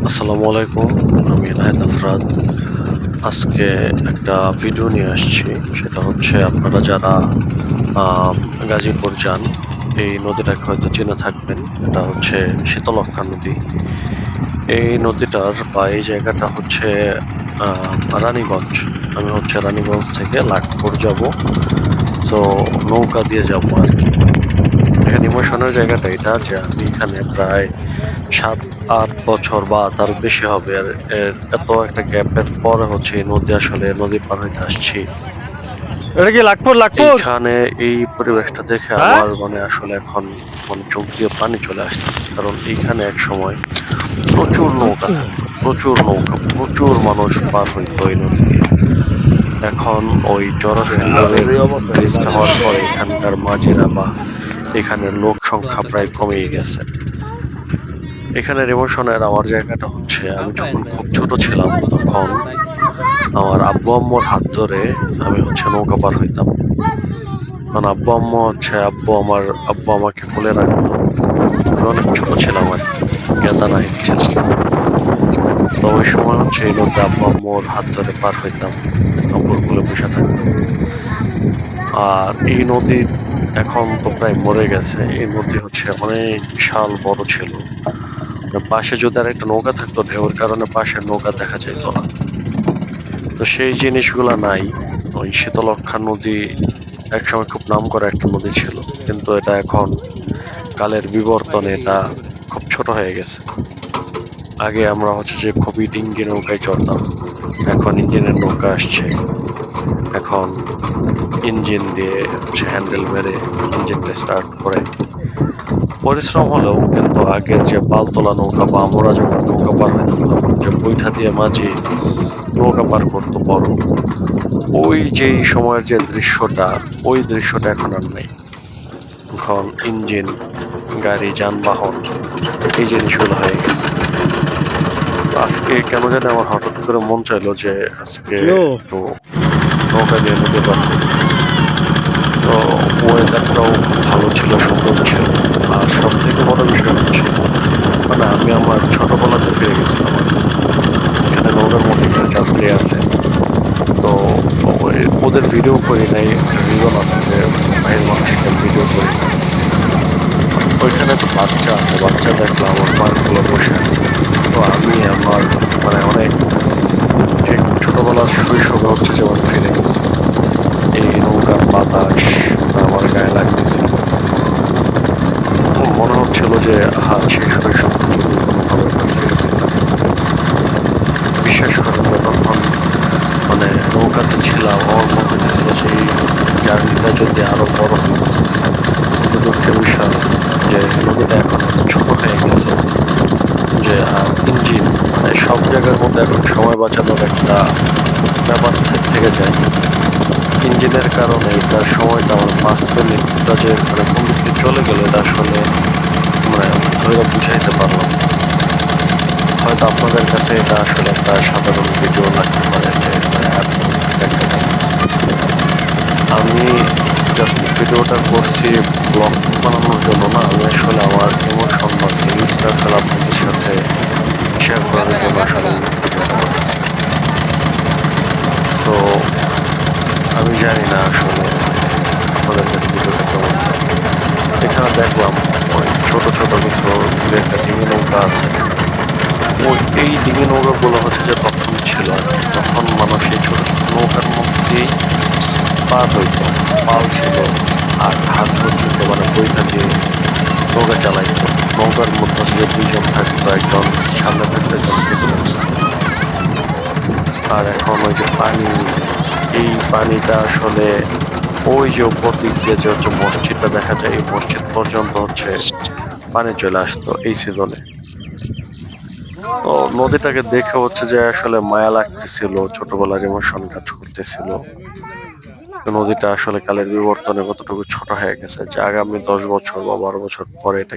আসসালামু আলাইকুম। আমি এনায়েত আফরাদ। আজকে একটা ভিডিও নিয়ে আসছি। সেটা হচ্ছে আপনারা যারা আম গাজীপুর যান, এই নদীটাকে হয়তো চিনে থাকবেন। এটা হচ্ছে শীতলক্ষ্যা নদী। এই নদীটার বা এই জায়গাটা হচ্ছে আ রানীগঞ্জ। আমি হচ্ছে রানীগঞ্জ থেকে লাকপুর যাবো। সো নৌকা দিয়ে যাবো আরকি। এখানে ইমোশনের জায়গাটা এটা যে আমি এখানে প্রায় ৭-৮ বছর বা তার বেশি হবে। আর এত একটা গ্যাপের পরে হচ্ছে এই নদী আসলে নদী পার হইতে আসছি। এটা কি লাখপুর লাখপুর? এইখানে এই পরিবেশটা দেখে হ্যাঁ? আমার মানে আসলে এখন মানে চোখ দিয়ে পানি চলে আসতেছে। কারণ এইখানে একসময় প্রচুর নৌকা থাকতো। প্রচুর নৌকা, প্রচুর মানুষ পার হইতো এই নদী দিয়ে। এখন ওই জরাসিন্ধুরের এই অবস্থা ব্রিজটা হওয়ার পরে এখানকার মাঝিরা বা এখানের লোক সংখ্যা প্রায় কমেই গেছে। এখানের ইমোশনের আমার জায়গাটা হচ্ছে আমি যখন খুব ছোট ছিলাম তখন আমার আব্বু আম্মুর হাত ধরে আমি হচ্ছে নৌকা পার হইতাম। কারণ আব্বু আম্মু হচ্ছে আব্বু আমাকে কোলে রাখতো। আমি অনেক ছোট ছিলাম আরকি। জ্ঞাতানাহিদ ছিলাম। তো ওই সময় হচ্ছে এই নদীতে আব্বু আম্মুর হাত ধরে পার হইতাম। আব্বুর কোলে বইসা থাকতাম। আর এই নদী এখন তো প্রায় মরে গেছে। এই নদী হচ্ছে অনেক বিশাল বড় ছিল। পাশে যদি আরেকটা নৌকা থাকতো ঢেউয়ের কারণে পাশের নৌকা দেখা যাইত না। তো সেই জিনিসগুলা নাই। ওই শীতলক্ষ্যা নদী একসময় খুব নামকরা একটা নদী ছিল। কিন্তু এটা এখন কালের বিবর্তনে এটা খুব ছোট হয়ে গেছে। আগে আমরা হচ্ছে যে খুবই ডিঙ্গি নৌকায় চড়তাম। এখন ইঞ্জিনের নৌকা আসছে। এখন ইঞ্জিন দিয়ে হচ্ছে হ্যান্ডেল মেরে ইঞ্জিনটা স্টার্ট করে। পরিশ্রম হলেও কিন্তু আগের যে পালতোলা নৌকা বা আমরা যখন নৌকা পার হইতাম তখন যে বৈঠা দিয়ে মাঝি নৌকা পার করতো বড়, ওই যেই সময়ের যে দৃশ্যটা, ওই দৃশ্যটা এখন আর নাই। এখন ইঞ্জিন, গাড়ি, যানবাহন এই জিনিসগুলো হয়ে গেছে। তো আজকে কেন জানি আমার হঠাৎ করে মন চাইলো যে আজকে কিও একটু নৌকা দিয়ে নদী পার করতে। তো ওয়েদারটাও খুব ভালো ছিল, সুন্দর ছিল। আর সবথেকে বড় বিষয় হচ্ছে মানে আমি আমার ছোটবেলাতে ফিরে গেছিলাম আরকি। এখানে নৌকার মধ্যে কিছু যাত্রী আছে। তো ওদের ভিডিও করি নাই একটা রিজন আছে যে বাহিরের মানুষকে আমি ভিডিও করি না। ওইখানে তো বাচ্চা আছে, বাচ্চা দেখলাম আমার পায়ের কোলে বসে আছে। তো আমি আমার মানে অনেক ঠিক ছোটবেলার শৈশবে হচ্ছে যেমন ফিরে গেছি। এই নৌকার বাতাস আমার গায়ে লাগতেছিল। মনে হচ্ছিল যে সেই শৈশবটা যদি কোনোভাবে আবার ফিরে পেতাম। বিশ্বাস করেন যতক্ষণ মানে নৌকাতে ছিলাম আমার মনে হইতেছিল যে এই জার্নিটা যদি আরো বড় হইতো। কিন্তু দুঃখের বিষয় যে নদীটা এখন এত ছোট হয়ে গেছে যে আর ইঞ্জিন মানে সব জায়গার মধ্যে এখন সময় বাঁচানোর একটা ব্যাপার থেকে যায়। ইঞ্জিনের কারণে এটার সময়টা আমার ৫ মিনিটটা যে মানে কোন দিক দিয়ে চলে গেল এটা আসলে মানে ধইরা বুঝাইতে পারলাম না। হয়তো আপনাদের কাছে এটা আসলে একটা সাধারণ ভিডিও লাগতে পারে যে এত কিছু দেখাইলাম। আমি জাস্ট ভিডিওটা করছি ব্লগ বানানোর জন্য না। আমি আসলে আমার ইমোশন বা ফিলিংসটা আসলে আপনাদের সাথে শেয়ার করার জন্য আসলে এই ভিডিওটা বানাইছি। সো আমি জানি না আসলে আপনাদের কাছে ভিডিওটা কেমন লাগবে। এখানে দেখলাম ওই ছোট, ছোট কিছু ২-১ টা ডিঙি নৌকা আছে। এই ডিঙি নৌকাগুলো হচ্ছে যে তখন ছিল আরকি। তখন মানুষ এই ছোট, ছোট নৌকার মধ্য দিয়েই পার হইতো। পাল ছিল। আর হাতে হচ্ছে যে মানে বৈঠা দিয়ে নৌকা চালাইতো। নৌকার মধ্যে হচ্ছে যে ২ জন থাকতো। একজন সামনে থাকতো, একজন পেছনে থাকতো। আর এখন ওই যে পানি, এই পানিটা আসলে ওই যে উপর দিক দিয়ে যে হচ্ছে মসজিদটা দেখা যায়, এই মসজিদ পর্যন্ত হচ্ছে পানি চলে আসতো এই সিজনে। তো নদীটাকে দেখে হচ্ছে যে আসলে মায়া লাগতেছিল, ছোটবেলার ইমোশন কাজ করতেছিল। নদীটা আসলে কালের বিবর্তনে কতটুকু ছোট হয়ে গেছে যে আগামী ১০ বছর বা ১২ বছর পরে এটা